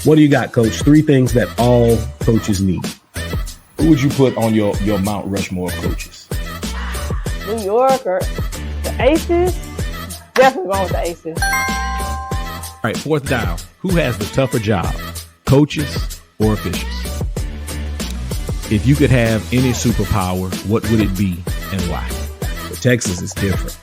What do you got, Coach? 3 things that all coaches need. Who would you put on your Mount Rushmore of coaches? New York or the Aces? Definitely going with the Aces. All right, 4th down. Who has the tougher job, coaches or officials? If you could have any superpower, what would it be and why? But Texas is different.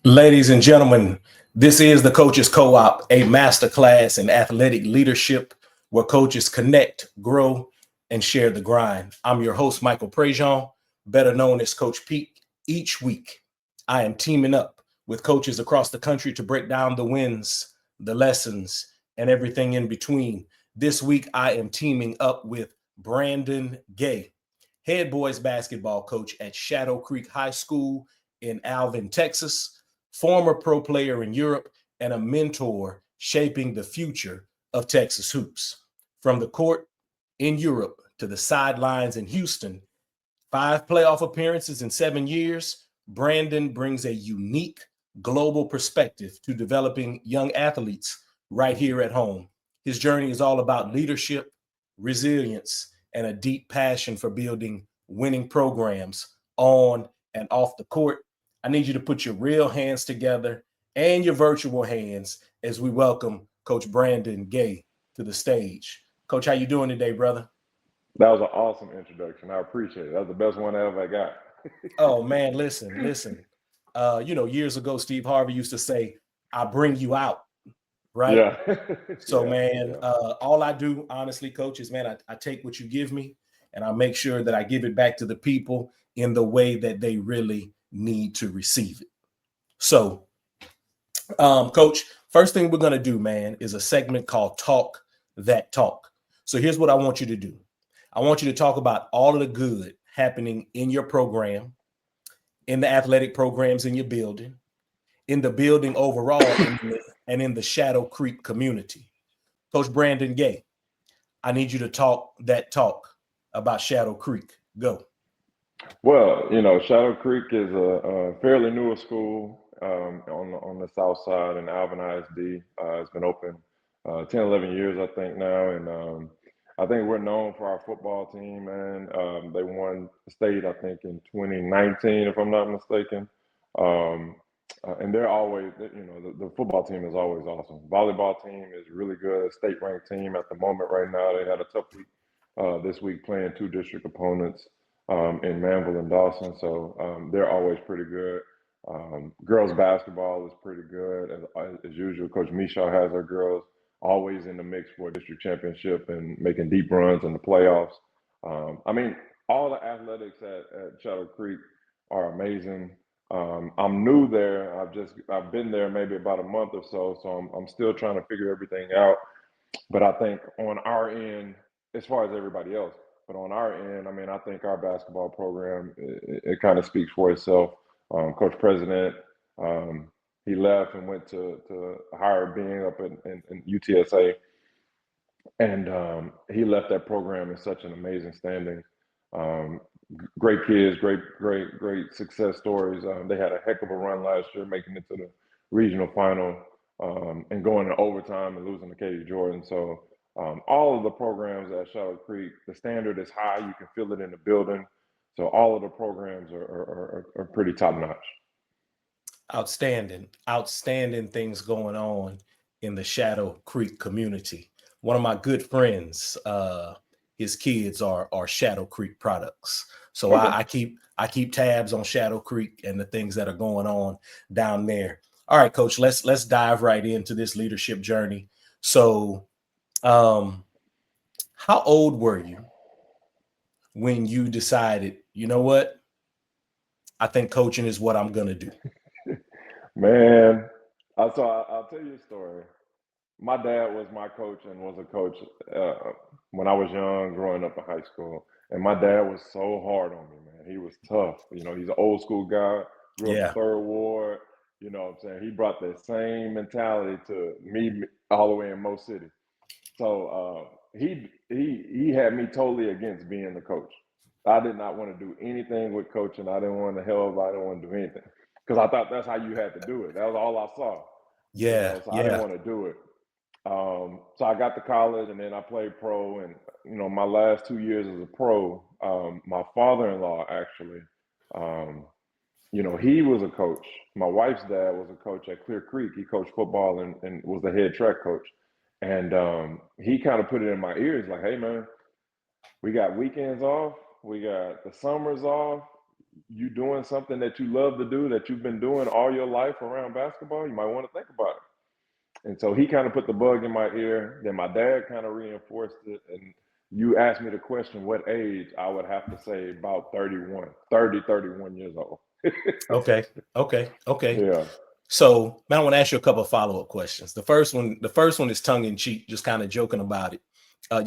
Ladies and gentlemen, this is the Coaches Co-op, a masterclass in athletic leadership where coaches connect, grow, and share the grind. I'm your host, Michael Prejean, better known as Coach Pete. Each week, I am teaming up with coaches across the country to break down the wins, the lessons, and everything in between. This week, I am teaming up with Brandon Gay, head boys basketball coach at Shadow Creek High School in Alvin, Texas, former pro player in Europe, and a mentor shaping the future of Texas hoops. From the court in Europe to the sidelines in Houston, 5 playoff appearances in 7 years, Brandon brings a unique global perspective to developing young athletes right here at home. His journey is all about leadership, resilience, and a deep passion for building winning programs on and off the court. I need you to put your real hands together and your virtual hands as we welcome Coach Brandon Gay to the stage. Coach, how you doing today, brother? That was an awesome introduction. I appreciate it. That was the best one I ever got. Oh, man, listen. Years ago, Steve Harvey used to say, I bring you out, right? Yeah. So, all I do, honestly, Coach, is, man, I take what you give me and I make sure that I give it back to the people in the way that they really need to receive it. So, Coach, first thing we're going to do, man, is a segment called Talk That Talk. So here's what I want you to do. I want you to talk about all of the good happening in your program, in the athletic programs in your building, in the building overall, and in the Shadow Creek community. Coach Brandon Gay, I need you to talk that talk about Shadow Creek. Go. Well, Shadow Creek is a fairly newer school on the south side in Alvin ISD. It's been open 10, 11 years, I think, now. And I think we're known for our football team, man. They won state, I think, in 2019, if I'm not mistaken. And they're always, the football team is always awesome. Volleyball team is really good, state-ranked team at the moment right now. They had a tough week this week playing 2 district opponents in Manville and Dawson. So they're always pretty good. Girls basketball is pretty good. As usual, Coach Mishaw has her girls always in the mix for a district championship and making deep runs in the playoffs. All the athletics at Shadow Creek are amazing. I'm new there. I've been there maybe about a month or so, I'm still trying to figure everything out. But I think on our end, as far as everybody else, but on our end, I think our basketball program, it kind of speaks for itself. Coach President, he left and went to higher being up in UTSA. And he left that program in such an amazing standing. Great kids, great success stories. They had a heck of a run last year, making it to the regional final and going to overtime and losing to Katie Jordan. So all of the programs at Shadow Creek, the standard is high. You can feel it in the building. So all of the programs are pretty top notch. Outstanding things going on in the Shadow Creek community. One of my good friends, his kids are Shadow Creek products. So okay. I keep tabs on Shadow Creek and the things that are going on down there. All right, Coach, let's dive right into this leadership journey. So, how old were you when you decided, you know what? I think coaching is what I'm going to do. Man, I'll tell you a story. my dad was my coach and was a coach when I was young, growing up in high school. And my dad was so hard on me, man. He was tough. You know, he's an old school guy, grew up in Yeah. Third Ward. You know what I'm saying? He brought that same mentality to me all the way in Mo City. So he had me totally against being the coach. I did not want to do anything with coaching. I didn't want to help. I didn't want to do anything because I thought that's how you had to do it. That was all I saw. You Yeah. know, so I didn't Yeah. want to do it. So I got to college and then I played pro. And, you know, my last 2 years as a pro, my father-in-law actually, you know, he was a coach. My wife's dad was a coach at Clear Creek. He coached football and was the head track coach. And he kind of put it in my ears like, hey, man, we got weekends off. We got the summers off. You doing something that you love to do that you've been doing all your life around basketball, you might want to think about it. And so he kind of put the bug in my ear. Then my dad kind of reinforced it. And you asked me the question, what age? I would have to say about 31 years old. Okay. Okay. Yeah. So man, I want to ask you a couple of follow-up questions. The first one is tongue in cheek, just kind of joking about it.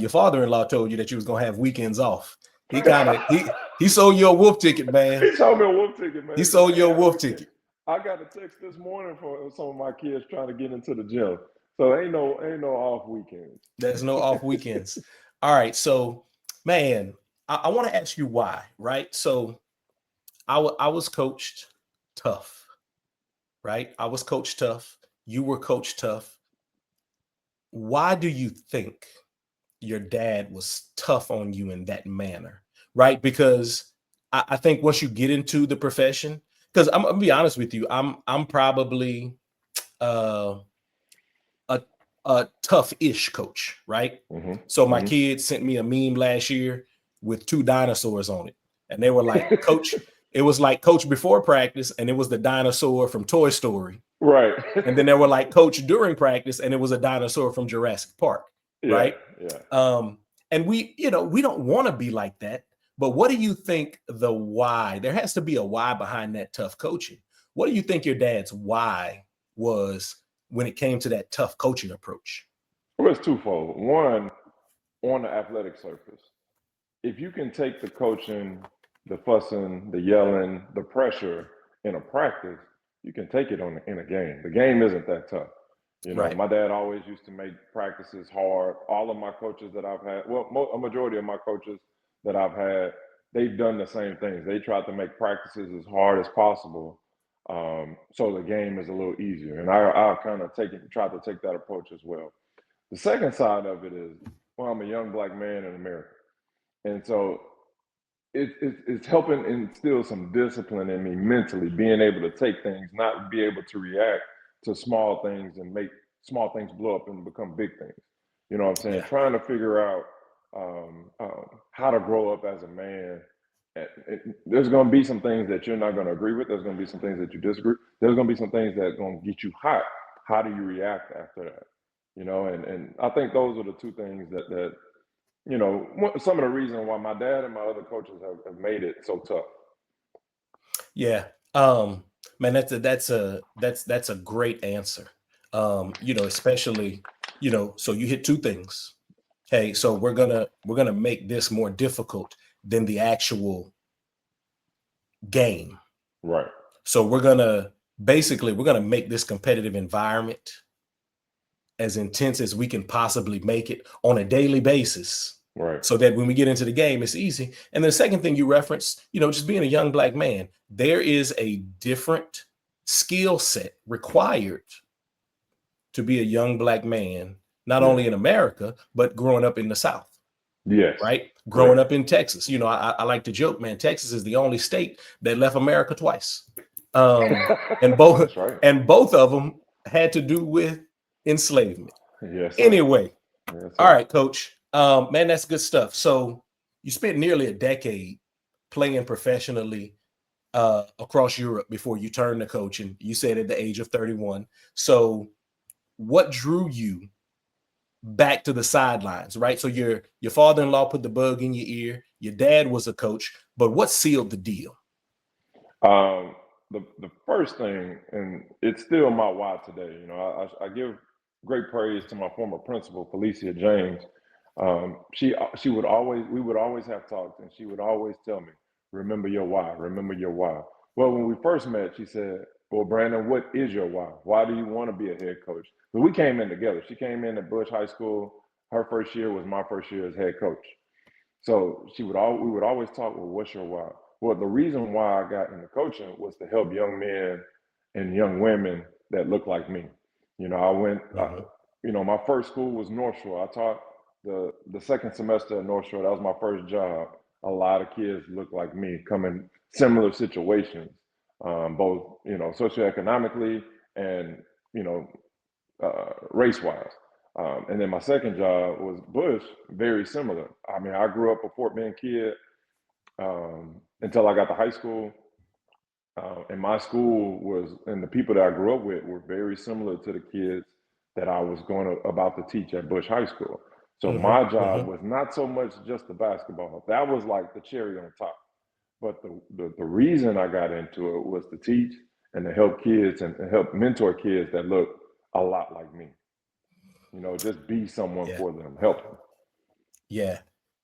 Your father-in-law told you that you was gonna have weekends off. He sold you a wolf ticket, man. He sold me a wolf ticket, man. He sold you a wolf ticket. I got a text this morning from some of my kids trying to get into the gym. So ain't no off weekends. There's no off weekends. All right. So, man, I want to ask you why, right? So I was coached tough, right? I was coached tough. You were coached tough. Why do you think your dad was tough on you in that manner, right? Because I think once you get into the profession, because I'm gonna be honest with you, I'm probably a tough-ish coach, right? Mm-hmm. So my kids sent me a meme last year with 2 dinosaurs on it, and they were like, "Coach." It was like Coach before practice, and it was the dinosaur from Toy Story, Right. and then they were like Coach during practice, and it was a dinosaur from Jurassic Park, right? Yeah. And we don't want to be like that. But what do you think the why? There has to be a why behind that tough coaching. What do you think your dad's why was when it came to that tough coaching approach? Well, it's twofold. One, on the athletic surface, if you can take the coaching, the fussing, the yelling, the pressure in a practice, you can take it in a game. The game isn't that tough. You know, Right. my dad always used to make practices hard. All of my coaches that I've had, well, a majority of my coaches that I've had, they've done the same things. They tried to make practices as hard as possible, so the game is a little easier. And I kind of try to take that approach as well. The second side of it is, well, I'm a young black man in America. And so it's helping instill some discipline in me mentally, being able to take things, not be able to react to small things and make small things blow up and become big things. You know what I'm saying? Yeah. Trying to figure out how to grow up as a man. There's going to be some things that you're not going to agree with. There's going to be some things that you disagree. There's going to be some things that are going to get you hot. How do you react after that? You know, and I think those are the two things that you know, some of the reason why my dad and my other coaches have made it so tough. Yeah. Man, that's a great answer. You know, especially, you know, so you hit 2 things. Hey, so we're gonna make this more difficult than the actual game. Right. So we're gonna make this competitive environment as intense as we can possibly make it on a daily basis. Right. So that when we get into the game, it's easy. And the second thing you referenced, you know, just being a young black man, there is a different skill set required to be a young black man, not only in America, but growing up in the South. Yes. Right. Growing up in Texas. You know, I like to joke, man, Texas is the only state that left America twice. And both right. and both of them had to do with enslavement. Yes. Sir. Anyway. Yes, sir. All right, coach. Man, that's good stuff. So you spent nearly a decade playing professionally across Europe before you turned to coaching. You said at the age of 31. So what drew you back to the sidelines, right? So your father-in-law put the bug in your ear. Your dad was a coach, but what sealed the deal? The first thing, and it's still my why today. You know, I give great praise to my former principal, Felicia James. She would always, we would always have talks, and she would always tell me, remember your why, remember your why. Well, when we first met, she said, well, Brandon, what is your why? Why do you want to be a head coach? But we came in together. She came in at Bush High School. Her first year was my first year as head coach. So we would always talk, well, what's your why? Well, the reason why I got into coaching was to help young men and young women that look like me. You know, my first school was North Shore. I taught the second semester at North Shore. That was my first job. A lot of kids look like me, come in similar situations, both, socioeconomically and, race-wise. And then my second job was Bush, very similar. I mean, I grew up a Fort Bend kid until I got to high school. And my school and the people that I grew up with were very similar to the kids that I was about to teach at Bush High School. So my job was not so much just the basketball. That was like the cherry on top. But the reason I got into it was to teach and to help kids and help mentor kids that look a lot like me. Just be someone for them, help them. Yeah.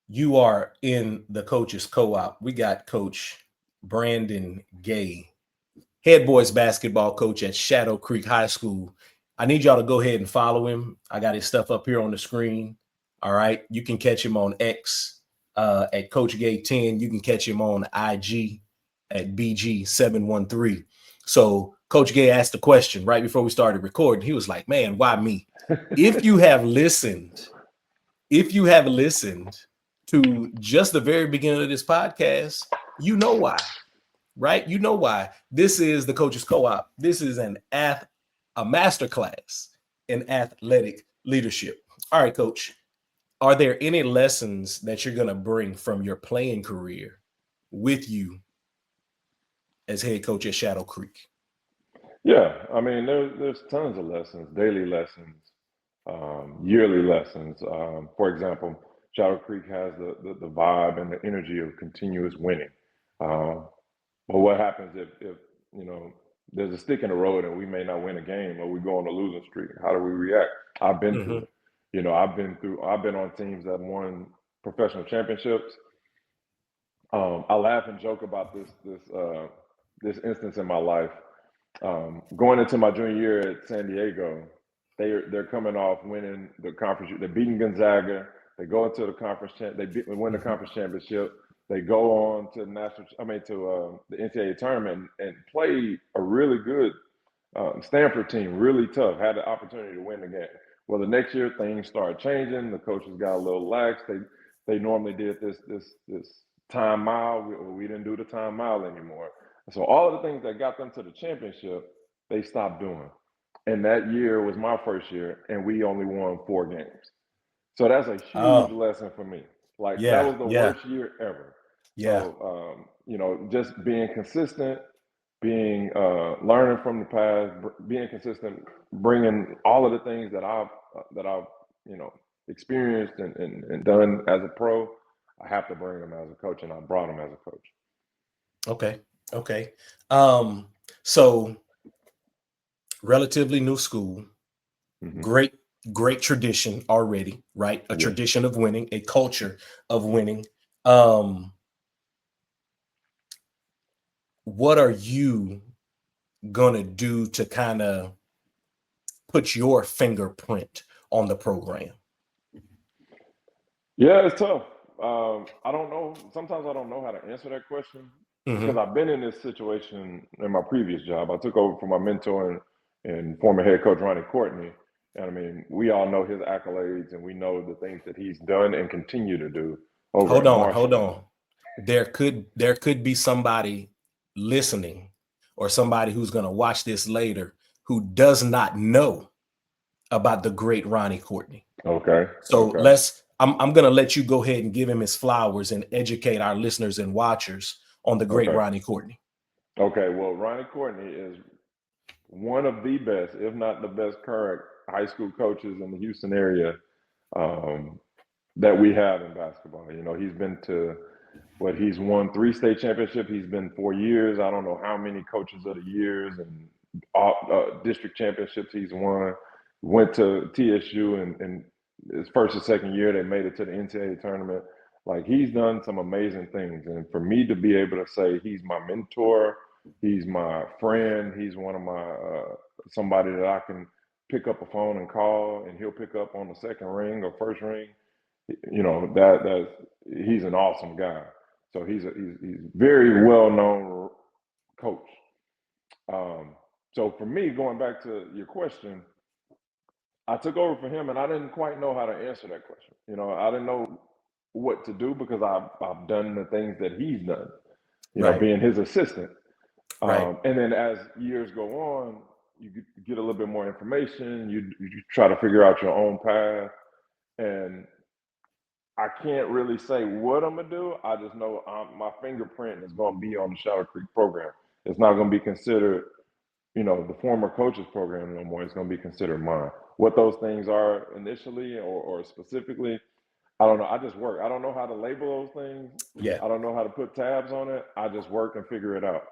You are in the coaches co-op. We got Coach Brandon Gay, head boys basketball coach at Shadow Creek High School. I need y'all to go ahead and follow him. I got his stuff up here on the screen. All right. You can catch him on X at Coach Gay 10. You can catch him on IG at BG713. So Coach Gay asked the question right before we started recording. He was like, man, why me? If you have listened to just the very beginning of this podcast, you know why, right? You know why. This is the Coaches Co-op. This is a masterclass in athletic leadership. All right, Coach, are there any lessons that you're going to bring from your playing career with you as head coach at Shadow Creek? Yeah, I mean, there's tons of lessons, daily lessons, yearly lessons. For example, Shadow Creek has the vibe and the energy of continuous winning. But what happens if there's a stick in the road and we may not win a game, or we go on a losing streak? How do we react? I've been through it. I've been on teams that won professional championships. I laugh and joke about this instance in my life. Going into my junior year at San Diego, they're coming off winning the conference. They're beating Gonzaga. They go into the conference. They win the conference championship. They go on to the NCAA tournament and play a really good Stanford team, really tough. Had the opportunity to win the game. Well, the next year things started changing. The coaches got a little lax. They normally did this time mile. We didn't do the time mile anymore. So all of the things that got them to the championship, they stopped doing. And that year was my first year, and we only won 4 games. So that's a huge lesson for me. That was the worst year ever. Yeah. So, just being consistent, learning from the past, being consistent, bringing all of the things that I've experienced and done as a pro, I have to bring them as a coach, and I brought them as a coach. Okay. So relatively new school, great tradition already, right? A tradition of winning, a culture of winning. What are you gonna do to kind of put your fingerprint on the program? Yeah, it's tough. I don't know. Sometimes I don't know how to answer that question because I've been in this situation in my previous job. I took over for my mentor and former head coach Ronnie Courtney. And I mean, we all know his accolades, and we know the things that he's done and continue to do. Hold on. There could be somebody listening, or somebody who's going to watch this later, who does not know about the great Ronnie Courtney. Okay. So I'm going to let you go ahead and give him his flowers and educate our listeners and watchers on the great Ronnie Courtney. Okay. Well, Ronnie Courtney is one of the best, if not the best, current high school coaches in the Houston area that we have in basketball. He's been to he's won 3 state championships. He's been 4 years. I don't know how many coaches of the years and district championships he's won. went to TSU, and his first or second year, they made it to the NCAA tournament. Like, he's done some amazing things. And for me to be able to say he's my mentor, he's my friend, he's one of my, somebody that I can pick up a phone and call, and he'll pick up on the second ring or first ring, you know, he's an awesome guy. So he's very well-known coach. So for me, going back to your question, I took over for him, and I didn't quite know how to answer that question. You know, I didn't know what to do because I've done the things that he's done, you know, being his assistant. And then as years go on, you get a little bit more information. You try to figure out your own path. And I can't really say what I'm going to do. I just know my fingerprint is going to be on the Shadow Creek program. It's not going to be considered, you know, the former coaches program no more. It's going to be considered mine. What those things are initially or specifically, I don't know. I just work. I don't know how to label those things. Yeah. I don't know how to put tabs on it. I just work and figure it out.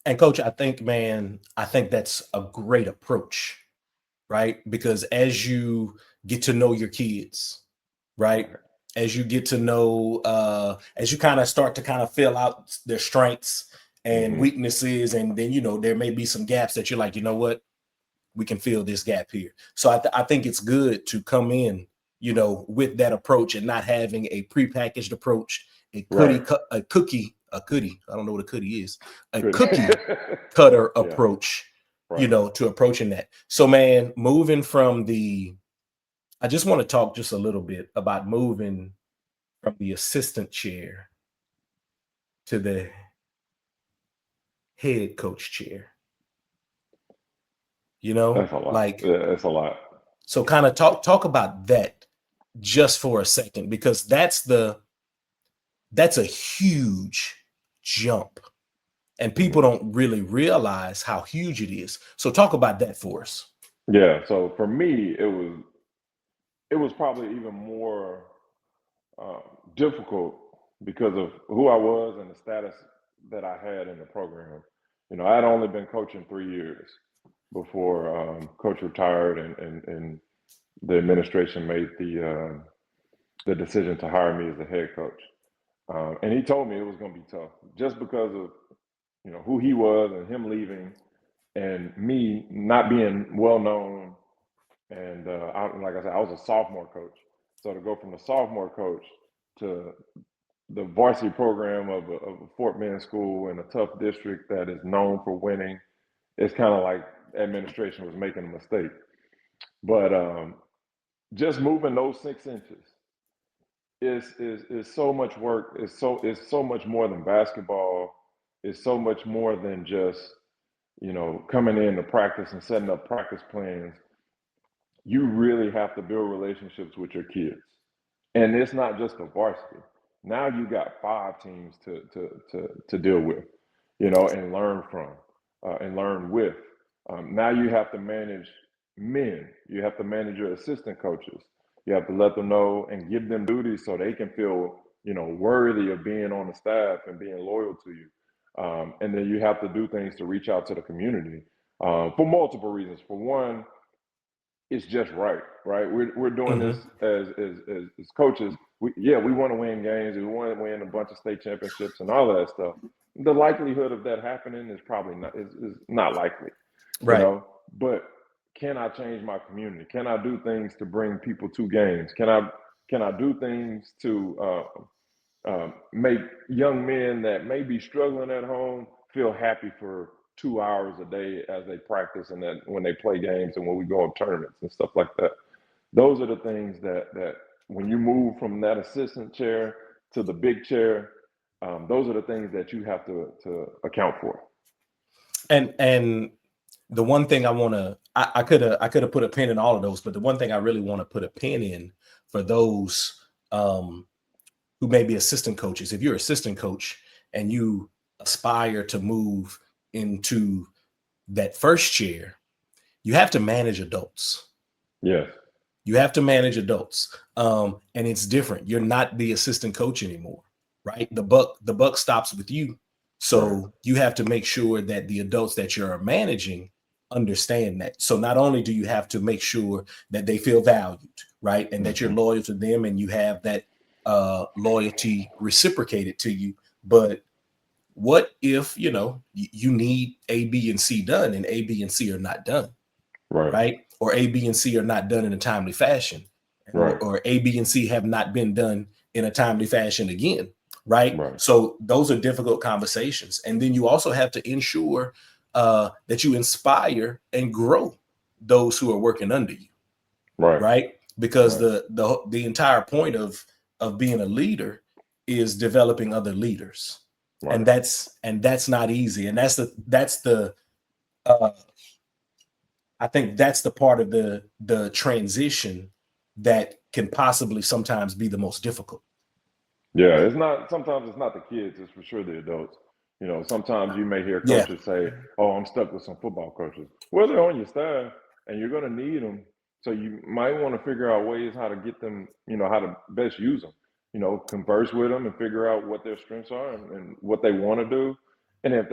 And Coach, I think that's a great approach, right? Because as you get to know your kids, right? As you get to know, as you kind of start to kind of fill out their strengths and weaknesses, and then, you know, there may be some gaps that you're like, you know what, we can fill this gap here. So I think it's good to come in, you know, with that approach and not having a prepackaged approach, a cookie, I don't know what a cookie is, a cookie cutter approach, you know, to approaching that. So, man, moving from I just want to talk just a little bit about moving from the assistant chair to the head coach chair. You know, that's a lot. Like, that's a lot. So kind of talk about that just for a second, because that's a huge jump, and people don't really realize how huge it is. So talk about that for us. Yeah. So for me, it was probably even more difficult because of who I was and the status that I had in the program. You know, I had only been coaching 3 years before coach retired, and the administration made the decision to hire me as the head coach. And he told me it was going to be tough just because of, you know, who he was and him leaving and me not being well known. And like I said, I was a sophomore coach. So to go from the sophomore coach to the varsity program of a Fort Bend school in a tough district that is known for winning, it's kind of like administration was making a mistake. But just moving those 6 inches is so much work. It's so much more than basketball. It's so much more than just, you know, coming in to practice and setting up practice plans. You really have to build relationships with your kids. And it's not just the varsity. Now you got 5 teams to deal with, you know, and learn from and learn with. Now you have to manage men. You have to manage your assistant coaches. You have to let them know and give them duties so they can feel, you know, worthy of being on the staff and being loyal to you. And then you have to do things to reach out to the community for multiple reasons. For one, it's just right? We're doing this as coaches. We want to win games. We want to win a bunch of state championships and all of that stuff. The likelihood of that happening is probably not likely, right? You know? But can I change my community? Can I do things to bring people to games? Can I do things to make young men that may be struggling at home feel happy for 2 hours a day as they practice and then when they play games and when we go on tournaments and stuff like that? Those are the things that when you move from that assistant chair to the big chair, those are the things that you have to account for. And the one thing I could have put a pin in all of those, but the one thing I really want to put a pin in for those who may be assistant coaches, if you're an assistant coach and you aspire to move into that first chair, you have to manage adults. Yes. You have to manage adults. And it's different. You're not the assistant coach anymore, right? The buck stops with you. So you have to make sure that the adults that you're managing understand that. So not only do you have to make sure that they feel valued, right, and that you're loyal to them and you have that loyalty reciprocated to you, but what if, you know, you need A, B, and C done and A, B, and C are not done, right? Or A, B, and C are not done in a timely fashion, or A, B, and C have not been done in a timely fashion again, right? So those are difficult conversations. And then you also have to ensure that you inspire and grow those who are working under you, right? Because the entire point of being a leader is developing other leaders. And that's not easy. And that's the I think that's the part of the transition that can possibly sometimes be the most difficult. Yeah, sometimes it's not the kids, it's for sure the adults. You know, sometimes you may hear coaches say, "Oh, I'm stuck with some football coaches." Well, they're on your staff and you're going to need them. So you might want to figure out ways how to get them, you know, how to best use them. You know, converse with them and figure out what their strengths are and what they want to do. And if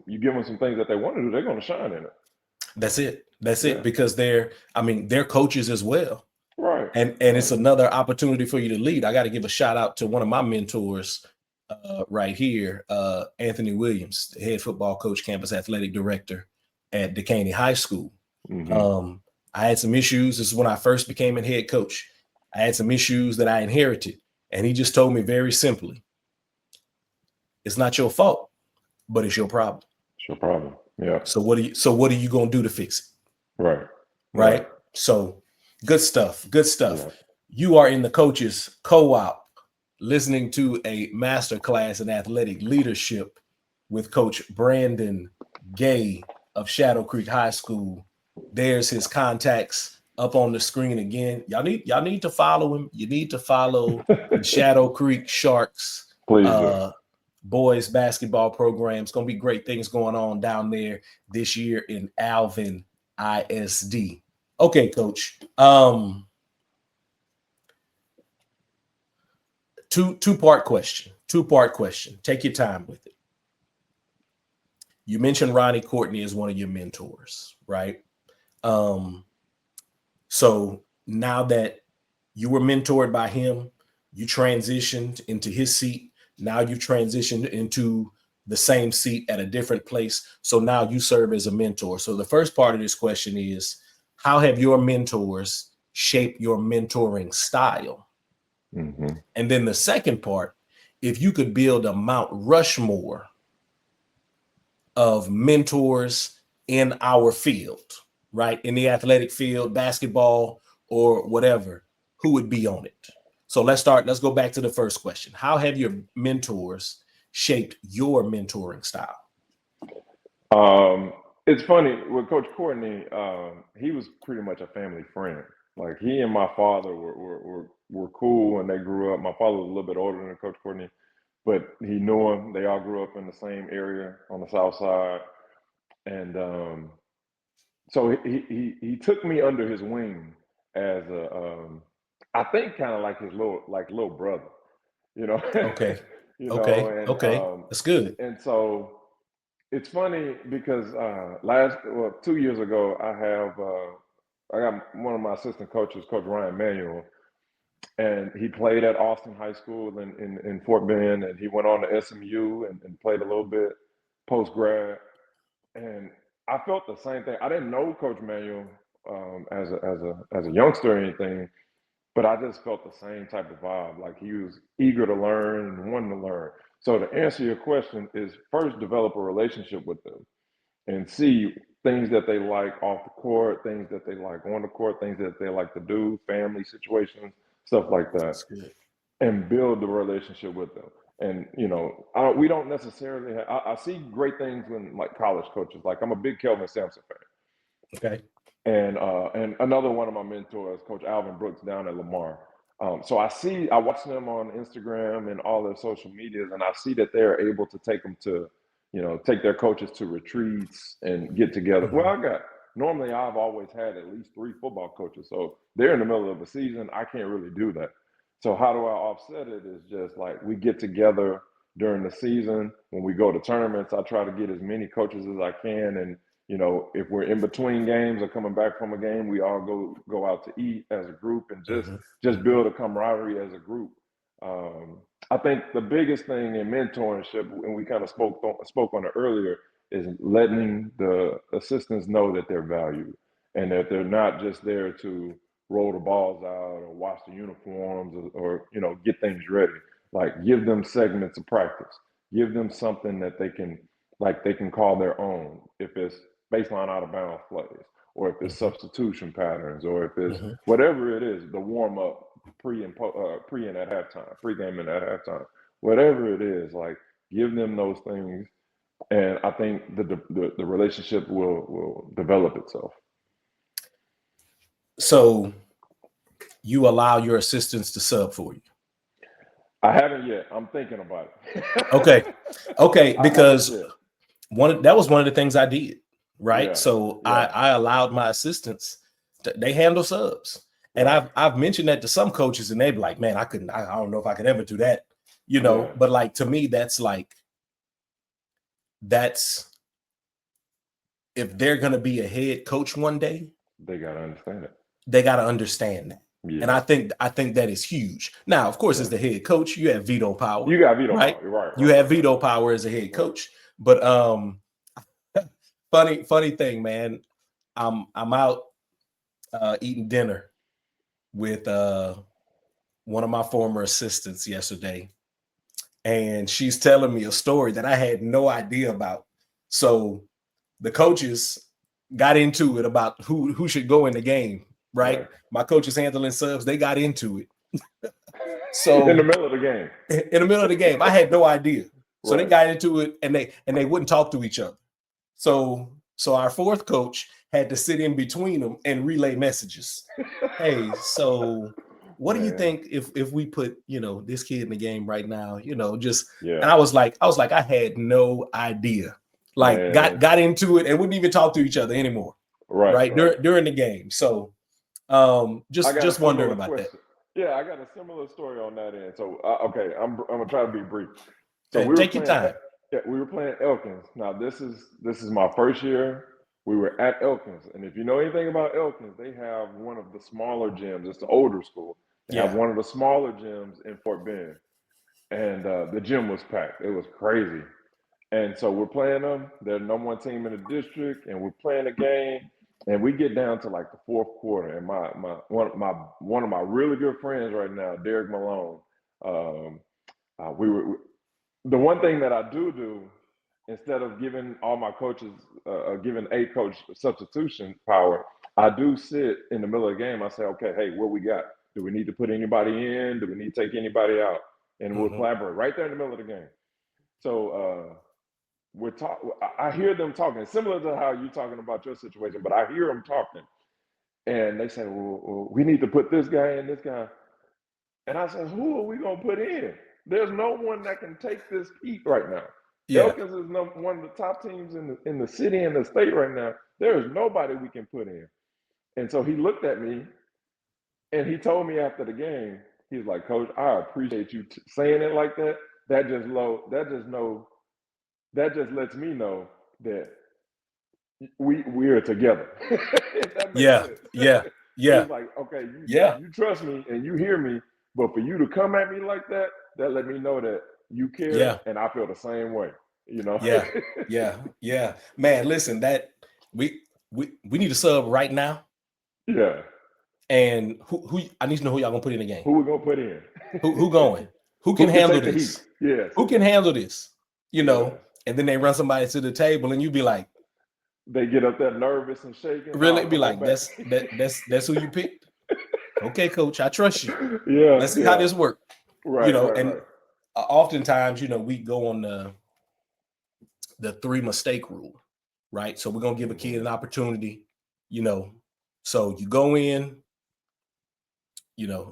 you give them some things that they want to do, they're going to shine in it. That's it. That's it. Because they're coaches as well. Right. And it's another opportunity for you to lead. I got to give a shout out to one of my mentors right here, Anthony Williams, the head football coach, campus athletic director at Decaney High School. I had some issues. This is when I first became a head coach. I had some issues that I inherited. And he just told me very simply, it's not your fault, but it's your problem. It's your problem. Yeah. So what are you going to do to fix it? Right. So good stuff. Good stuff. Yeah. You are in the Coaches Co-op listening to a masterclass in athletic leadership with Coach Brandon Gay of Shadow Creek High School. There's his contacts up on the screen again. Y'all need to follow him. You need to follow the Shadow Creek Sharks boys basketball program. It's going to be great things going on down there this year in Alvin ISD. Okay, Coach. Two-part question. Take your time with it. You mentioned Ronnie Courtney as one of your mentors, right? So now that you were mentored by him, you transitioned into his seat. Now you've transitioned into the same seat at a different place. So now you serve as a mentor. So the first part of this question is, how have your mentors shaped your mentoring style? And then the second part, if you could build a Mount Rushmore of mentors in our field, right? In the athletic field, basketball or whatever, who would be on it? So let's go back to the first question. How have your mentors shaped your mentoring style? It's funny with Coach Courtney, he was pretty much a family friend. Like he and my father were cool when they grew up. My father was a little bit older than Coach Courtney, but he knew him. They all grew up in the same area on the South Side. And so he took me under his wing as I think kind of like his little brother, you know. Okay. That's good. And so it's funny because 2 years ago, I got one of my assistant coaches, Coach Ryan Manuel, and he played at Austin High School in Fort Bend, and he went on to SMU and played a little bit post grad. And I felt the same thing. I didn't know Coach Manuel as a youngster or anything, but I just felt the same type of vibe. Like he was eager to learn and wanting to learn. So to answer your question is first develop a relationship with them and see things that they like off the court, things that they like on the court, things that they like to do, family situations, stuff like that, and build the relationship with them. And, you know, we don't necessarily I see great things when like college coaches, like I'm a big Kelvin Sampson fan. Okay. And another one of my mentors, Coach Alvin Brooks down at Lamar. So I watch them on Instagram and all their social medias, and I see that they're able to take them to, you know, take their coaches to retreats and get together. Well, normally I've always had at least 3 football coaches. So they're in the middle of a season. I can't really do that. So how do I offset it is just like we get together during the season. When we go to tournaments, I try to get as many coaches as I can and if we're in between games or coming back from a game, we all go out to eat as a group and just build a camaraderie as a group. I think the biggest thing in mentorship, and we kind of spoke on it earlier, is letting the assistants know that they're valued and that they're not just there to roll the balls out or wash the uniforms or get things ready. Like, give them segments of practice. Give them something that they can call their own. If it's baseline out of bounds plays, or if it's substitution patterns, or if it's whatever it is, the warm up pre and at halftime, pregame and at halftime, whatever it is, like, give them those things, and I think the relationship will develop itself. So you allow your assistants to sub for you? I haven't yet. I'm thinking about it. Okay, because that was one of the things I did, right? So I allowed my assistants they handle subs. And I've mentioned that to some coaches, and they'd be like, man, I don't know if I could ever do that, but like, to me, that's if they're going to be a head coach one day, they got to understand it. They got to understand that. Yeah. And I think that is huge. Now, of course, as the head coach, you have veto power. You got veto power, right? You have veto power as a head coach. But funny thing, man. I'm out eating dinner with one of my former assistants yesterday, and she's telling me a story that I had no idea about. So the coaches got into it about who should go in the game, right? My coaches handling subs, they got into it. So in the middle of the game, I had no idea. So they got into it, and they wouldn't talk to each other. So our fourth coach had to sit in between them and relay messages. Hey, so what do you think if we put this kid in the game right now? And I was like, I had no idea. Like, got into it and wouldn't even talk to each other anymore. Right. During the game. So just wondering about that. Yeah, I got a similar story on that end. So okay, I'm gonna try to be brief. So take your time. We were playing Elkins. Now this is my first year. We were at Elkins, and if you know anything about Elkins, they have one of the smaller gyms. It's the older school. They have one of the smaller gyms in Fort Bend, and the gym was packed. It was crazy. And so we're playing them. They're the number one team in the district, and we're playing a game. And we get down to like the fourth quarter, and one of my really good friends right now, Derek Malone. The one thing that I do instead of giving all my coaches giving a coach substitution power, I do sit in the middle of the game. I say, okay, hey, what we got? Do we need to put anybody in? Do we need to take anybody out? And we'll collaborate right there in the middle of the game. So I hear them talking, similar to how you're talking about your situation, but I hear them talking. And they say, well, we need to put this guy in, this guy. And I said, who are we going to put in? There's no one that can take this heat right now. Elkins is one of the top teams in the city and the state right now. There is nobody we can put in. And so he looked at me and he told me after the game, he was like, Coach, I appreciate you saying it like that. That just lets me know that we are together. Yeah. He's like, okay, you trust me and you hear me, but for you to come at me like that, that let me know that you care, and I feel the same way. Yeah. Man, listen, that we need a sub right now. Yeah. And who I need to know who y'all gonna put in the game. Who we gonna put in? Who going? Who can handle this? Yes. Who can handle this? And then they run somebody to the table, and you be like, they get up there nervous and shaking. Really, be like, that's who you picked. Okay, coach, I trust you. Yeah. Let's see how this works. Right. Oftentimes, we go on the 3 mistake rule, right? So we're gonna give a kid an opportunity, So you go in,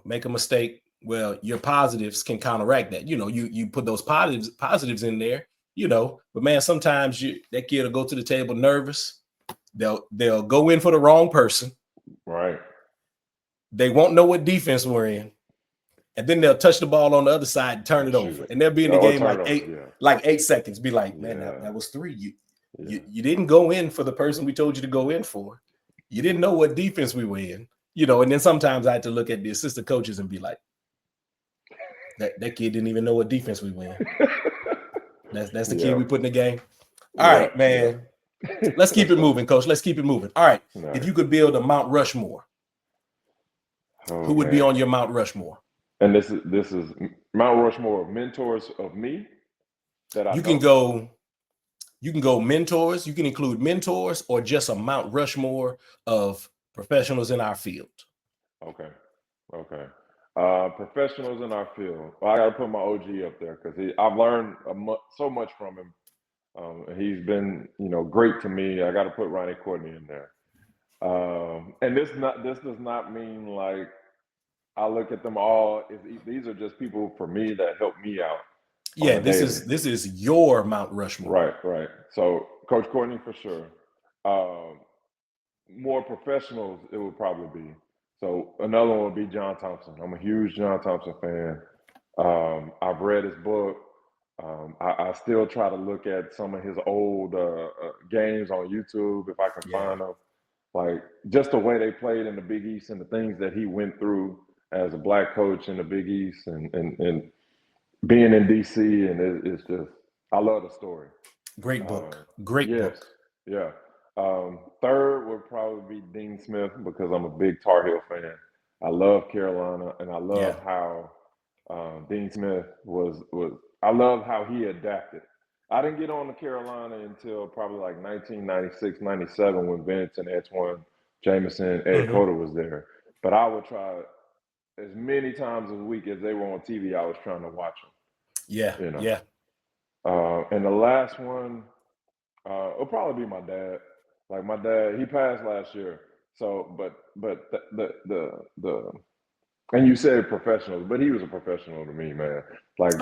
make a mistake. Well, your positives can counteract that. You put those positives in there, But man, sometimes that kid will go to the table nervous. They'll go in for the wrong person. Right. They won't know what defense we're in. And then they'll touch the ball on the other side and turn it over. And they'll be in the game like 8 seconds. Be like, man, that was 3. You didn't go in for the person we told you to go in for. You didn't know what defense we were in, and then sometimes I had to look at the assistant coaches and be like, that kid didn't even know what defense we were in. That's the kid we put in the game. All right, man. Let's keep it moving, Coach. Let's keep it moving. All right. If you could build a Mount Rushmore, who would be on your Mount Rushmore? And this is Mount Rushmore of mentors of me that I can go mentors. You can include mentors or just a Mount Rushmore of professionals in our field. Okay. Professionals in our field. Well, I got to put my OG up there because I've learned so much from him. He's been, great to me. I got to put Ronnie Courtney in there. And this does not mean like I look at them all. These are just people for me that help me out. Yeah, this is your Mount Rushmore. Right. So Coach Courtney for sure. More professionals, it would probably be. So another one would be John Thompson. I'm a huge John Thompson fan. I've read his book. I still try to look at some of his old games on YouTube if I can find them. Like just the way they played in the Big East and the things that he went through as a Black coach in the Big East and being in DC, and it's just, I love the story. Great book. Book. Yeah. Third would probably be Dean Smith because I'm a big Tar Heel fan. I love Carolina, and I love how Dean Smith was. I love how he adapted. I didn't get on to Carolina until probably like 1996, 97 when Vince and Antoine Jameson, Ed Cota was there. But I would try as many times a week as they were on TV. I was trying to watch them. Yeah. And the last one will probably be my dad. Like my dad, he passed last year. So, but the and you said professionals, but he was a professional to me, man. Like,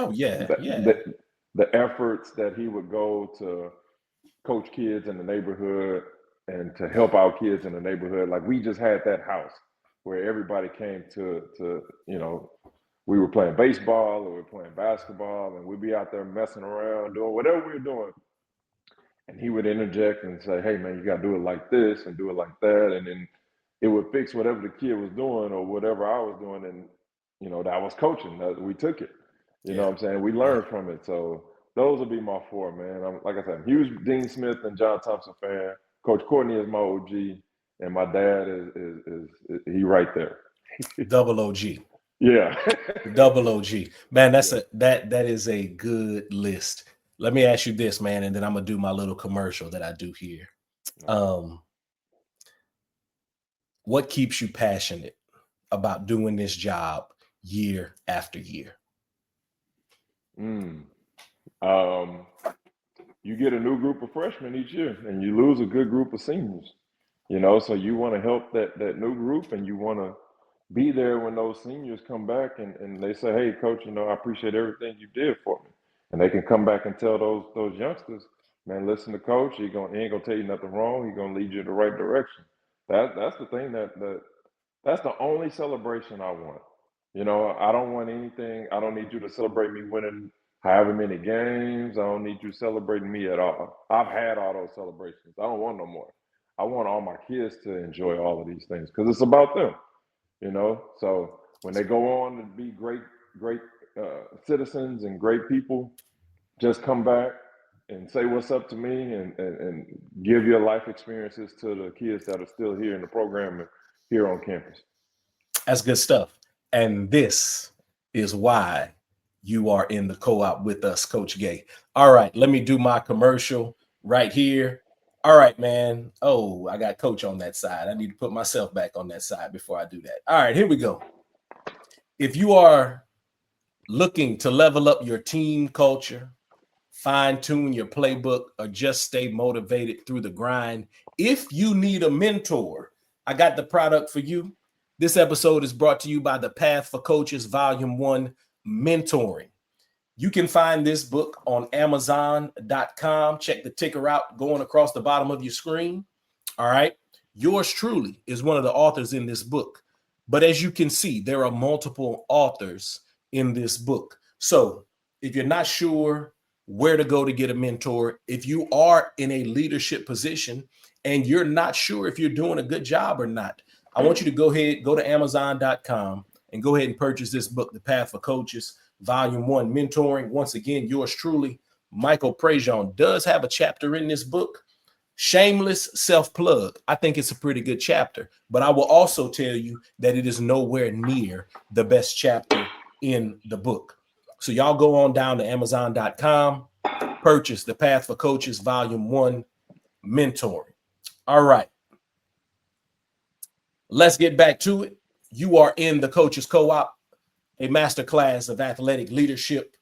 the efforts that he would go to coach kids in the neighborhood and to help out kids in the neighborhood. Like we just had that house where everybody came to we were playing baseball or we were playing basketball, and we'd be out there messing around, doing whatever we were doing. And he would interject and say, hey, man, you got to do it like this and do it like that. And then it would fix whatever the kid was doing or whatever I was doing. And, that was coaching. We took it. You know what I'm saying? We learned from it. So those would be my four, man. Like I said, I'm a huge Dean Smith and John Thompson fan. Coach Courtney is my OG. And my dad is he right there. Double OG. Yeah. Double OG. Man, that is a good list. Let me ask you this, man, and then I'm gonna do my little commercial that I do here. What keeps you passionate about doing this job year after year? You get a new group of freshmen each year, and you lose a good group of seniors. So you want to help that new group, and you want to be there when those seniors come back and they say, hey, coach, I appreciate everything you did for me. And they can come back and tell those youngsters, man, listen to coach. He ain't gonna tell you nothing wrong. He's gonna lead you in the right direction. That's the thing that's the only celebration I want. I don't want anything. I don't need you to celebrate me winning however many games. I don't need you celebrating me at all. I've had all those celebrations. I don't want no more. I want all my kids to enjoy all of these things because it's about them. So when they go on to be great citizens and great people, just come back and say what's up to me and give your life experiences to the kids that are still here in the program and here on campus. That's good stuff. And this is why you are in the co-op with us, Coach Gay. All right, let me do my commercial right here. All right, man. Oh, I got coach on that side. I need to put myself back on that side before I do that. All right, here we go. If you are looking to level up your team culture, fine-tune your playbook, or just stay motivated through the grind, if you need a mentor, I got the product for you. This episode is brought to you by The Path for Coaches, Volume 1, Mentoring. You can find this book on Amazon.com. Check the ticker out going across the bottom of your screen. All right. Yours truly is one of the authors in this book. But as you can see, there are multiple authors in this book. So if you're not sure where to go to get a mentor. If you are in a leadership position and you're not sure if you're doing a good job or not, I want you to go to Amazon.com and go ahead and purchase this book, The Path for Coaches, Volume 1, Mentoring. Once again, yours truly, Michael Prejean, does have a chapter in this book. Shameless self-plug. I think it's a pretty good chapter, but I will also tell you that it is nowhere near the best chapter in the book. So y'all go on down to Amazon.com, purchase The Path for Coaches, Volume 1, Mentoring. All right. Let's get back to it. You are in the Coaches Co-op, a masterclass of athletic leadership.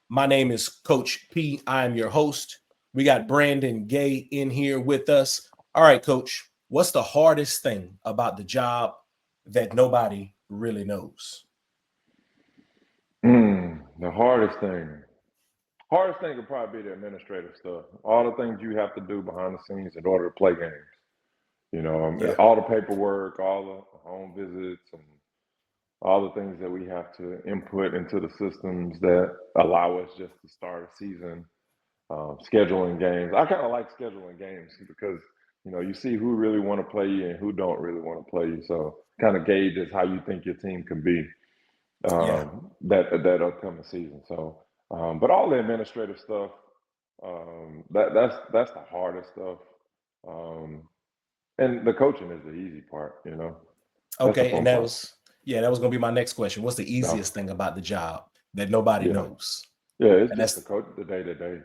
My name is Coach P. I am your host. We got Brandon Gay in here with us. All right, Coach, what's the hardest thing about the job that nobody really knows? The hardest thing would probably be the administrative stuff. All the things you have to do behind the scenes in order to play games. You know, all the paperwork, all the home visits, and all the things that we have to input into the systems that allow us just to start a season, scheduling games. I kind of like scheduling games because, you know, you see who really want to play you and who don't really want to play you. So kind of gauges how you think your team can be that upcoming season. So, but all the administrative stuff, that's the hardest stuff. And the coaching is the easy part, you know. Okay, and that was going to be my next question. What's the easiest thing about the job that nobody knows? Yeah, it's just the coach, the day-to-day.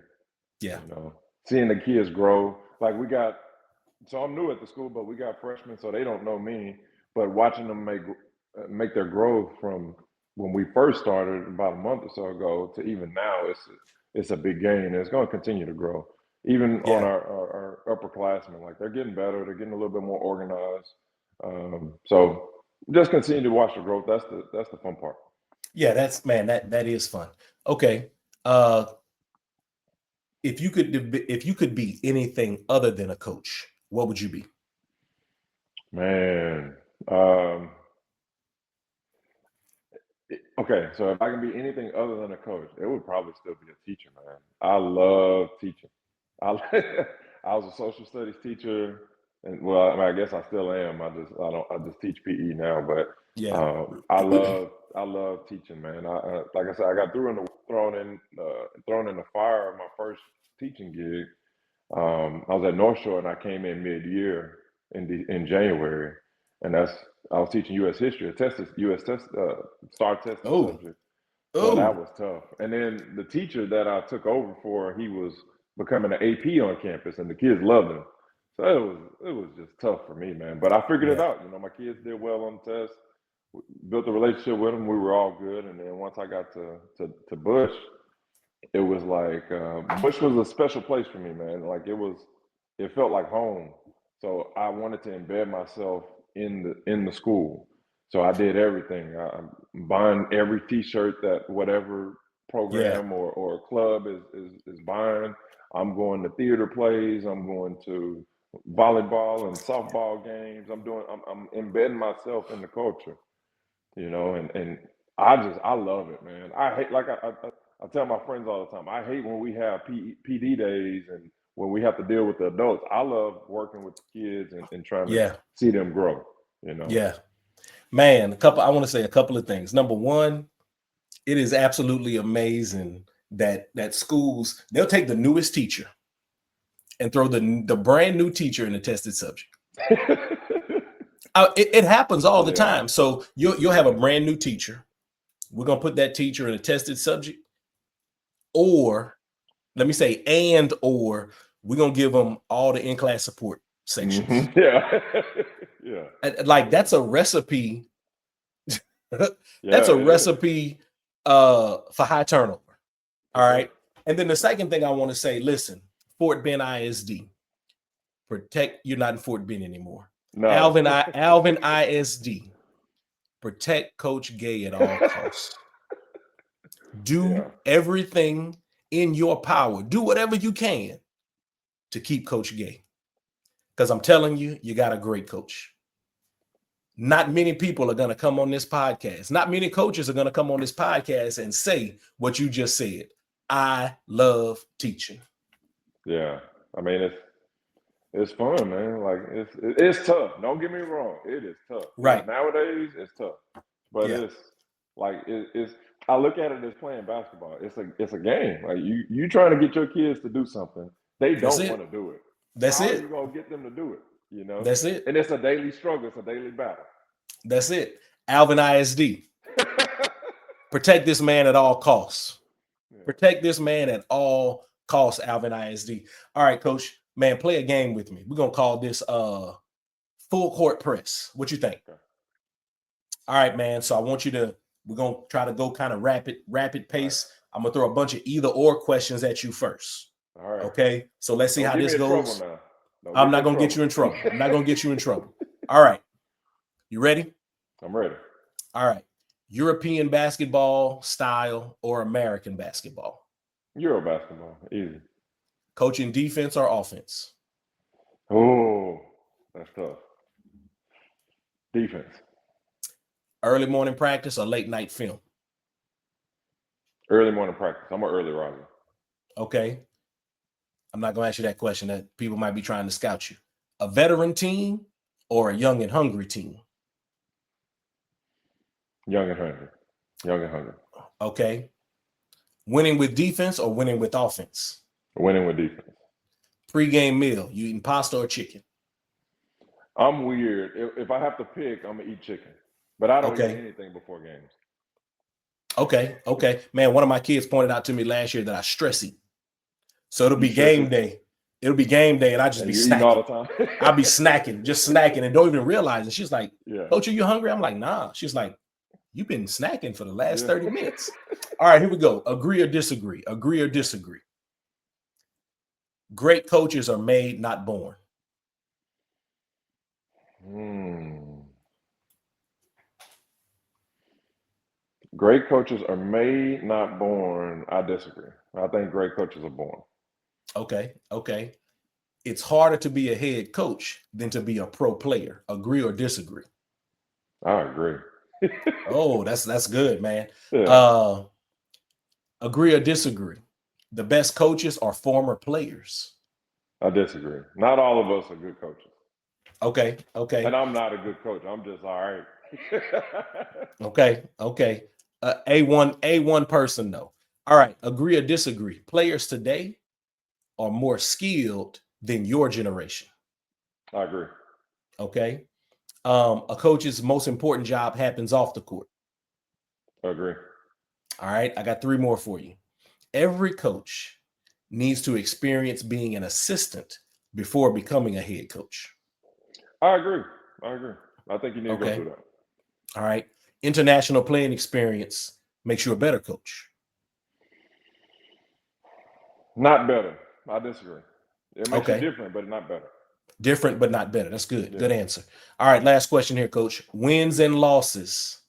Yeah. You know, seeing the kids grow. Like so I'm new at the school, but we got freshmen, so they don't know me. But watching them make their growth from when we first started about a month or so ago to even now, it's a big gain, and it's going to continue to grow. Even on our upperclassmen, like they're getting better, they're getting a little bit more organized. So just continue to watch the growth. That's the fun part. Yeah, that is fun. Okay. If you could be anything other than a coach, what would you be? Man. Okay, so if I can be anything other than a coach, it would probably still be a teacher, man. I love teaching. I was a social studies teacher, and well, I guess I still am. I just teach PE now, but I love teaching, man. Like I said, I got thrown in the fire of my first teaching gig. I was at North Shore, and I came in mid-year in January, and I was teaching U.S. history, U.S. STAR tested subject. So that was tough. And then the teacher that I took over for, he was becoming an AP on campus, and the kids loved him. So it was just tough for me, man. But I figured it out. You know, my kids did well on the test. Built a relationship with them. We were all good. And then once I got to Bush, it was like Bush was a special place for me, man. Like it felt like home. So I wanted to embed myself in the school. So I did everything. I'm buying every T-shirt that whatever program or club is buying. I'm going to theater plays. I'm going to volleyball and softball games. I'm embedding myself in the culture, you know, and I love it, man. I hate, like I tell my friends all the time, I hate when we have PD days and when we have to deal with the adults. I love working with the kids and trying to see them grow, you know? Yeah, man, I want to say a couple of things. Number one, it is absolutely amazing that schools, they'll take the newest teacher and throw the brand new teacher in a tested subject. It happens all the time. So you'll have a brand new teacher. We're going to put that teacher in a tested subject, or let me say, or we're going to give them all the in-class support sections. Mm-hmm. Yeah. Like that's a recipe. That's a recipe for high turnover. All right. And then the second thing I want to say, listen, Fort Bend ISD, you're not in Fort Bend anymore. No. Alvin ISD, protect Coach Gay at all costs. Do everything in your power. Do whatever you can to keep Coach Gay. Because I'm telling you, you got a great coach. Not many people are going to come on this podcast. Not many coaches are going to come on this podcast and say what you just said. I love teaching. Yeah, I mean it's fun, man. Like it's tough. Don't get me wrong, it is tough. Right. Nowadays, it's tough, but Yeah. it's like it's. I look at it as playing basketball. It's a game. Like you trying to get your kids to do something, they That's don't it. want to do it. That's How are it. you gonna get them to do it? You know, That's it. and it's a daily struggle. It's a daily battle. That's it. Alvin ISD. Protect this man at all costs. Yeah. Protect this man at all costs, Alvin ISD. All right, coach, man, play a game with me. We're going to call this full court press. What you think? Okay. All right, man. So we're going to try to go kind of rapid pace. Right. I'm going to throw a bunch of either or questions at you first. All right. Okay. So let's see how this goes. I'm not going to get you in trouble. I'm not going to get you in trouble. All right. You ready? I'm ready. All right. European basketball style or American basketball? Euro basketball. Easy. Coaching defense or offense? Oh, that's tough. Defense. Early morning practice or late night film? Early morning practice. I'm an early riser. Okay. I'm not going to ask you that question. That people might be trying to scout you. A veteran team or a young and hungry team? Young and hungry. Young and hungry. Okay. Winning with defense or winning with offense? Winning with defense. Pre-game meal. You eating pasta or chicken? I'm weird. If I have to pick, I'm going to eat chicken. But I don't eat anything before games. Okay. Okay. Man, one of my kids pointed out to me last year that I stress eat. So it'll be game day. It'll be game day, and I just be snacking all the time. I'll be snacking, just snacking, and don't even realize it. She's like, yeah. Coach, are you hungry? I'm like, nah. She's like, you've been snacking for the last 30 minutes. All right, here we go. Agree or disagree? Agree or disagree? Great coaches are made, not born. Great coaches are made, not born. I disagree. I think great coaches are born. Okay. Okay. It's harder to be a head coach than to be a pro player. Agree or disagree? I agree. Oh, that's good, man. Yeah. Agree or disagree? The best coaches are former players. I disagree. Not all of us are good coaches. Okay. Okay. And I'm not a good coach. I'm just all right. Okay. Okay. A1 person though. All right. Agree or disagree? Players today are more skilled than your generation. I agree. Okay. A coach's most important job happens off the court. I agree. All right. I got 3 more for you. Every coach needs to experience being an assistant before becoming a head coach. I agree. I think you need to go through that. All right. International playing experience makes you a better coach. Not better. I disagree. It makes you different, but not better. Different, but not better. That's good. Yeah. Good answer. All right. Last question here, Coach. Wins and losses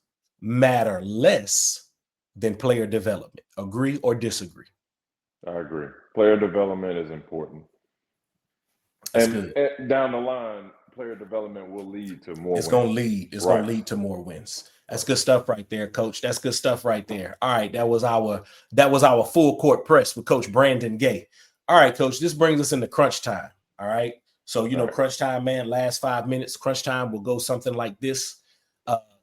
matter less than player development. Agree or disagree? I agree. Player development is important. And down the line, player development will lead to more wins. Going to lead to more wins. That's good stuff right there, Coach. That's good stuff right there. All right. That was our full court press with Coach Brandon Gay. All right, Coach, this brings us into crunch time. All right. So, crunch time, man, last 5 minutes. Crunch time will go something like this.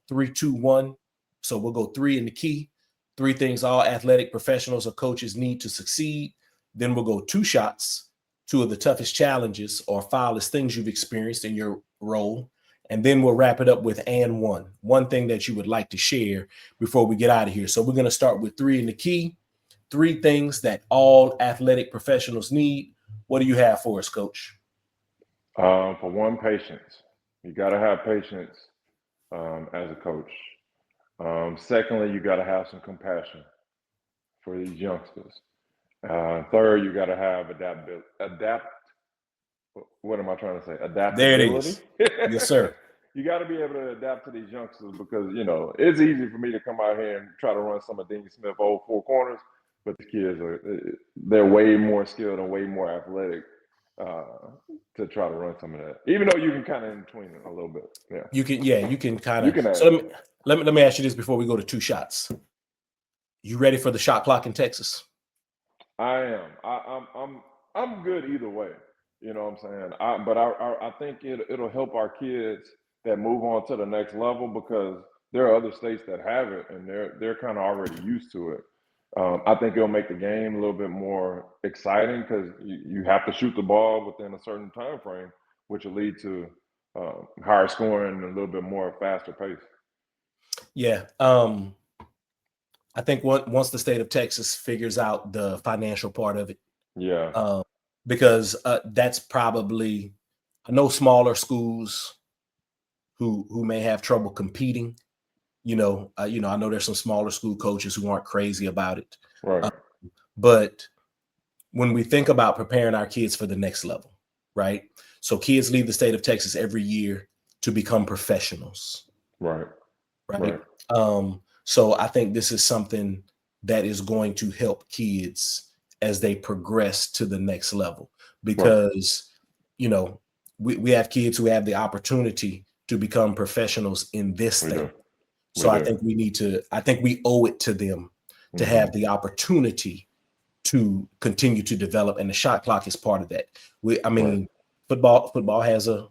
3, 2, 1. So we'll go 3 in the key. 3 things all athletic professionals or coaches need to succeed. Then we'll go 2 shots, 2 of the toughest challenges or foulest things you've experienced in your role. And then we'll wrap it up with and 1 thing that you would like to share before we get out of here. So we're going to start with 3 in the key. 3 things that all athletic professionals need. What do you have for us, Coach? For one, patience. You got to have patience as a coach. Secondly, you got to have some compassion for these youngsters. Third, you got to have what am I trying to say? Adaptability. There it is. Yes, sir. You got to be able to adapt to these youngsters because, it's easy for me to come out here and try to run some of Dean Smith's old 4 corners, but the kids they're way more skilled and way more athletic to try to run some of that. Even though you can kind of in between it a little bit. Yeah. You can kind of. So let me ask you this before we go to 2 shots. You ready for the shot clock in Texas? I am. I'm good either way. You know what I'm saying? But I think it'll help our kids that move on to the next level because there are other states that have it and they're kind of already used to it. I think it'll make the game a little bit more exciting because you have to shoot the ball within a certain time frame, which will lead to higher scoring and a little bit more faster pace. Yeah. I think once the state of Texas figures out the financial part of it, Yeah, because that's probably, I know smaller schools who may have trouble competing. I know there's some smaller school coaches who aren't crazy about it. right, But when we think about preparing our kids for the next level, right? So kids leave the state of Texas every year to become professionals, right, right? right, So I think this is something that is going to help kids as they progress to the next level because, we have kids who have the opportunity to become professionals in this we thing. do. So We I do. think we owe it to them to have the opportunity to continue to develop. And the shot clock is part of that. Right. Football has a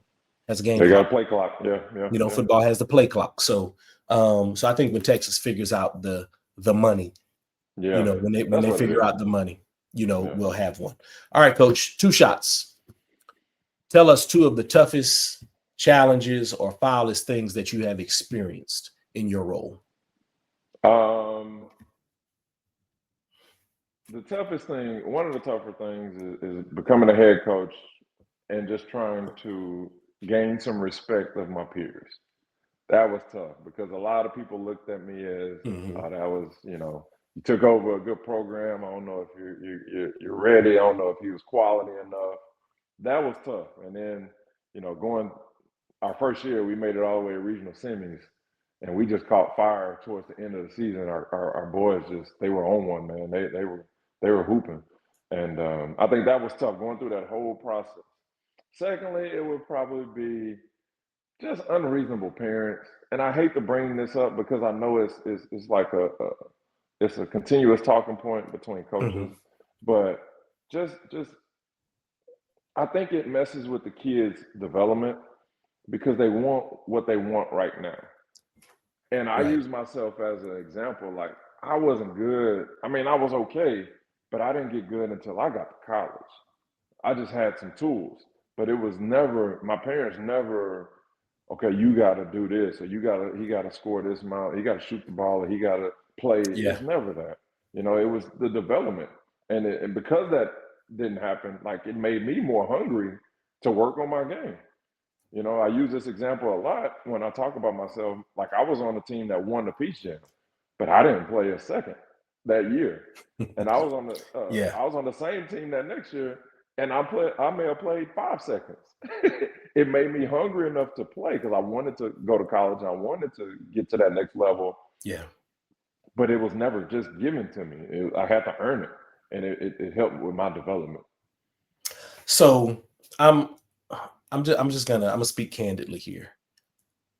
game They got a clock. play clock. Yeah, yeah. Football has the play clock. So I think when Texas figures out the money, Yeah, when that's they what it figure is. out the money, Yeah. we'll have one. All right, Coach, 2 shots. Tell us 2 of the toughest challenges or foulest things that you have experienced in your role. The toughest thing, one of the tougher things is becoming a head coach and just trying to gain some respect of my peers. That was tough because a lot of people looked at me as, Mhm. oh, that was, you took over a good program. I don't know if you're ready. I don't know if he was quality enough. That was tough. And then, going our first year, we made it all the way to regional semis, and we just caught fire towards the end of the season. Our boys they were on one, man. They were hooping, and I think that was tough going through that whole process. Secondly, it would probably be just unreasonable parents, and I hate to bring this up because I know it's like it's a continuous talking point between coaches, Mhm. but just I think it messes with the kids' development because they want what they want right now. And I Right. use myself as an example. Like, I wasn't good. I mean, I was okay, but I didn't get good until I got to college. I just had some tools, but it was never, my parents never, okay, you got to do this, or he got to score this amount, he got to shoot the ball, or he got to play. Yeah. It's never that. It was the development. And because that didn't happen, like, it made me more hungry to work on my game. I use this example a lot when I talk about myself. Like, I was on the team that won the Peach Jam, but I didn't play a second that year. And Yeah. I was on the same team that next year, and I may have played 5 seconds. It made me hungry enough to play because I wanted to go to college and I wanted to get to that next level, Yeah. but it was never just given to me. I had to earn it, and it helped with my development. So I'm just gonna speak candidly here.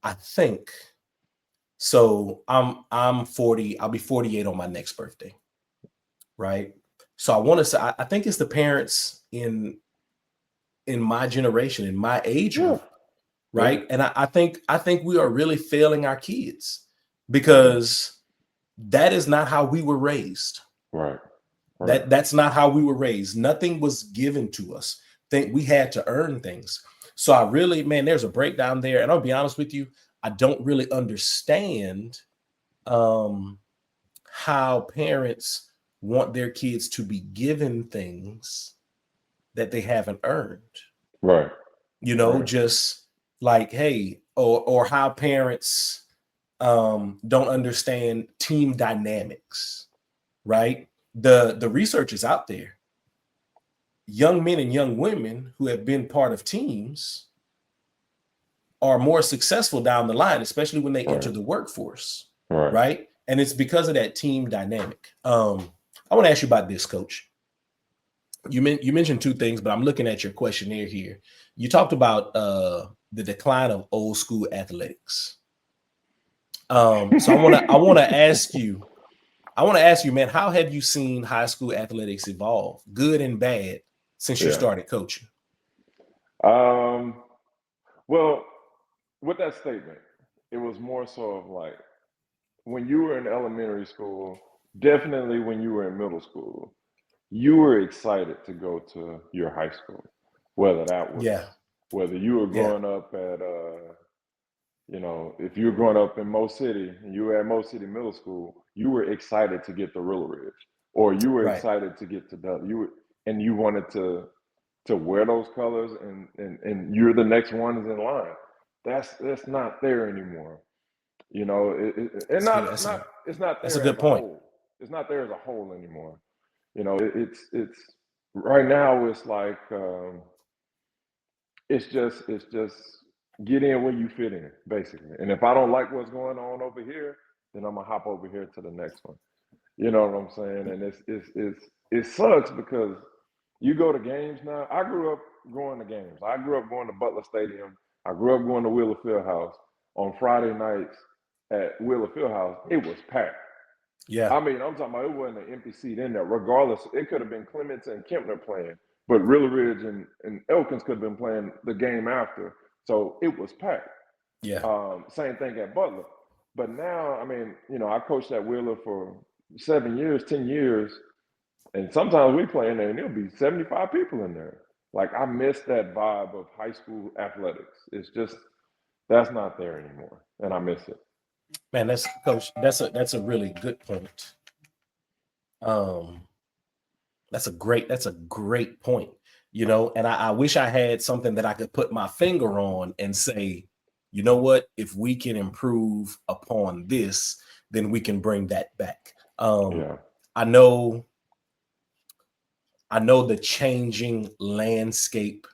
I think so. I'm 40. I'll be 48 on my next birthday. Right. So I want to say I think it's the parents in my generation, in my age Yeah, group, yeah, right? And I think we are really failing our kids I do. because that is not how we were raised. Right, right, That's not how we were raised. Nothing was given to us. Think we had to earn things. So I really, man, there's a breakdown there. And I'll be honest with you, I don't really understand um, how parents want their kids to be given things that they haven't earned. right, right, Just like, hey, or how parents don't understand team dynamics, right? The research is out there. Young men and young women who have been part of teams are more successful down the line, especially when they enter right, the workforce, right. right? And it's because of that team dynamic. I want to ask you about this, Coach. You mentioned 2 things, but I'm looking at your questionnaire here. You talked about the decline of old school athletics. So I want to ask you, I want to ask you, man, how have you seen high school athletics evolve, good and bad, since you started coaching? Well, with that statement, it was more so of like when you were in elementary school, definitely when you were in middle school, you were excited to go to your high school, whether that was Yeah, whether you were yeah, growing up at if you were growing up in Mo City and you were at Mo City Middle School, you were excited to get to Willow Ridge, or you were right. excited to get to Dudley. And you wanted to wear those colors, and you're the next ones in line. That's not there anymore. And That's good. it's not That's a there good as a point. whole. It's not there as a whole anymore. It's right now. It's like it's just get in where you fit in, basically. And if I don't like what's going on over here, then I'm gonna hop over here to the next one. You know what I'm saying? And it sucks because you go to games now. I grew up going to games. I grew up going to Butler Stadium. I grew up going to Wheeler Fieldhouse on Friday nights at Wheeler Fieldhouse. It was packed. Yeah, I mean, I'm talking about it wasn't an empty seat in there. Regardless, it could have been Clements and Kempner playing, but Willow Ridge and Elkins could have been playing the game after. So it was packed. yeah. Same thing at Butler. But now, I mean, I coached at Wheeler for 7 years, 10 years, and sometimes we play in there and there'll be 75 people in there. Like I miss that vibe of high school athletics. It's just that's not there anymore, and I miss it. Man, that's coach. That's a really good point. Um, that's a great point. And I wish I had something that I could put my finger on and say, you know what, if we can improve upon this, then we can bring that back. Yeah, I know the changing landscape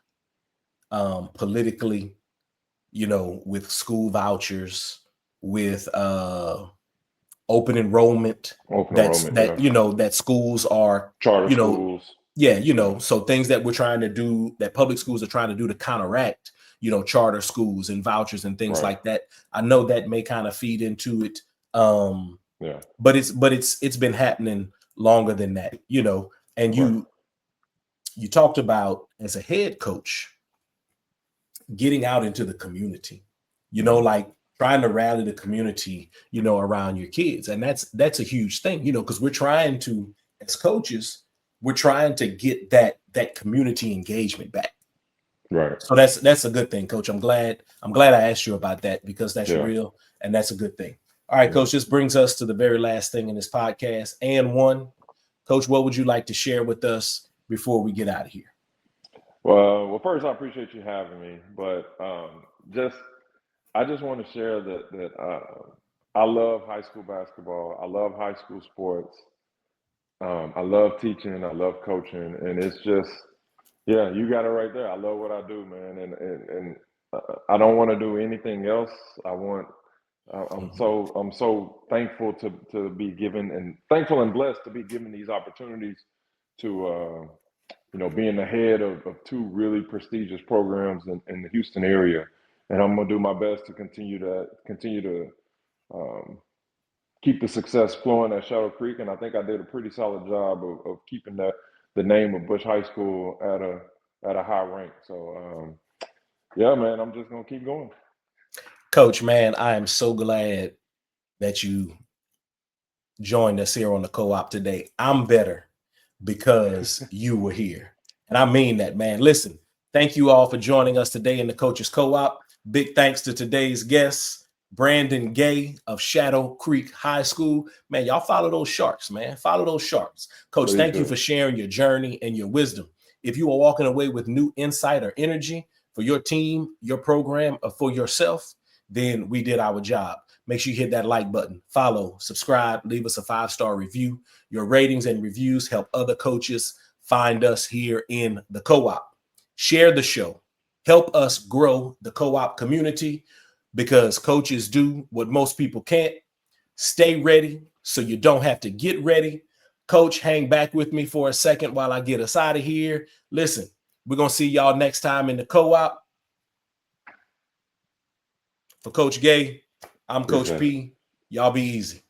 politically, with school vouchers, with open enrollment, open that's enrollment. that Yeah, that schools are, charter you know schools. yeah, Yeah, so things that we're trying to do, that public schools are trying to do to counteract, charter schools and vouchers and things right. like that. I know that may kind of feed into it, Yeah, but it's been happening longer than that. And right. you talked about, as a head coach, getting out into the community, Mhm. like trying to rally the community, around your kids. And that's a huge thing, because we're trying to, as coaches, we're trying to get that community engagement back. Right. So that's a good thing, coach. I'm glad I asked you about that, because that's Yeah. real and that's a good thing. All right, Yeah. coach, this brings us to the very last thing in this podcast. And one, coach, what would you like to share with us before we get out of here? Well, first, I appreciate you having me, but just I just want to share that I love high school basketball. I love high school sports. I love teaching. I love coaching, and it's just, yeah, you got it right there. I love what I do, man, and I don't want to do anything else. I want. Mhm. I'm so thankful to be given, and thankful and blessed to be given these opportunities to being the head of two really prestigious programs in the Houston area. And I'm gonna do my best to continue to um, keep the success flowing at Shadow Creek. And I think I did a pretty solid job of keeping the name of Bush High School at a high rank. So yeah, man, I'm just gonna keep going. Coach, man, I am so glad that you joined us here on the co-op today. I'm better because you were here. And I mean that, man. Listen, thank you all for joining us today in the Coaches Co-op. Big thanks to today's guests, Brandon Gay of Shadow Creek High School. Man, y'all follow those Sharks, man. Follow those Sharks. Coach, Please thank you do. for sharing your journey and your wisdom. If you are walking away with new insight or energy for your team, your program, or for yourself, then we did our job. Make sure you hit that like button, follow, subscribe, leave us a 5-star review. Your ratings and reviews help other coaches find us here in the co-op. Share the show. Help us grow the co-op community, because coaches do what most people can't. Stay ready so you don't have to get ready. Coach, hang back with me for a second while I get us out of here. Listen, we're going to see y'all next time in the co-op. For Coach Gay, I'm Coach Appreciate it. P. Y'all be easy.